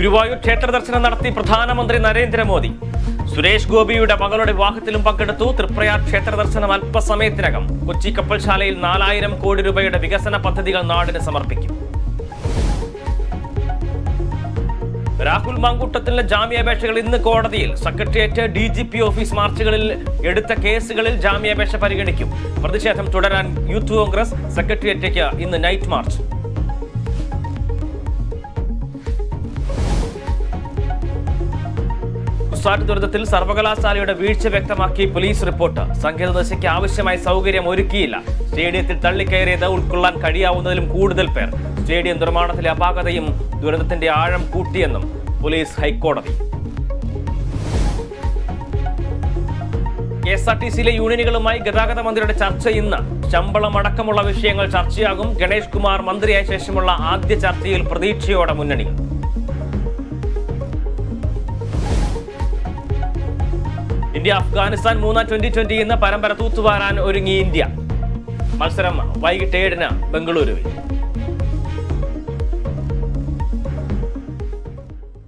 ഗുരുവായൂർ ക്ഷേത്ര ദർശനം നടത്തി പ്രധാനമന്ത്രി നരേന്ദ്രമോദി. സുരേഷ് ഗോപിയുടെ മകളുടെ വിവാഹത്തിലും പങ്കെടുത്തു. തൃപ്രയാർ ക്ഷേത്ര ദർശനം അല്പസമയത്തിനകം. കൊച്ചി കപ്പൽശാലയിൽ 4000 കോടി രൂപയുടെ വികസന പദ്ധതികൾ നാടിന് സമർപ്പിക്കും. രാഹുൽ മാങ്കൂട്ടത്തിലെ ജാമ്യാപേക്ഷകൾ ഇന്ന് കോടതിയിൽ. സെക്രട്ടേറിയറ്റ്, DGP ഓഫീസ് മാർച്ചുകളിൽ എടുത്ത കേസുകളിൽ ജാമ്യാപേക്ഷ പരിഗണിക്കും. പ്രതിഷേധം തുടരാൻ യൂത്ത് കോൺഗ്രസ്. സെക്രട്ടേറിയറ്റിലേക്ക് ഇന്ന് നൈറ്റ് മാർച്ച്. കുസാറ്റ് ദുരന്തത്തിൽ സർവകലാശാലയുടെ വീഴ്ച വ്യക്തമാക്കി പോലീസ് റിപ്പോർട്ട്. സംഗീതദശയ്ക്ക് ആവശ്യമായ സൗകര്യം ഒരുക്കിയില്ല. സ്റ്റേഡിയത്തിൽ തള്ളിക്കയറിയത് ഉൾക്കൊള്ളാൻ കഴിയാവുന്നതിലും കൂടുതൽ പേർ. സ്റ്റേഡിയം നിർമ്മാണത്തിലെ അപാകതയും ദുരന്തത്തിന്റെ ആഴം കൂട്ടിയെന്നും പോലീസ് ഹൈക്കോടതി. KSRTCയിലെ യൂണിയനുകളുമായി ഗതാഗത മന്ത്രിയുടെ ചർച്ച ഇന്ന്. ശമ്പളം അടക്കമുള്ള വിഷയങ്ങൾ ചർച്ചയാകും. ഗണേഷ് കുമാർ മന്ത്രിയായ ശേഷമുള്ള ആദ്യ ചർച്ചയിൽ പ്രതീക്ഷയോടെ മുന്നണികൾ. ഇന്ത്യ അഫ്ഗാനിസ്ഥാൻ 3-ാം T20 ഇന്ന് പരമ്പര തൂത്തുവാരാൻ ഒരുങ്ങി ഇന്ത്യ. മത്സരം വൈകിട്ട് 7-ന് ബംഗളൂരുവിൽ.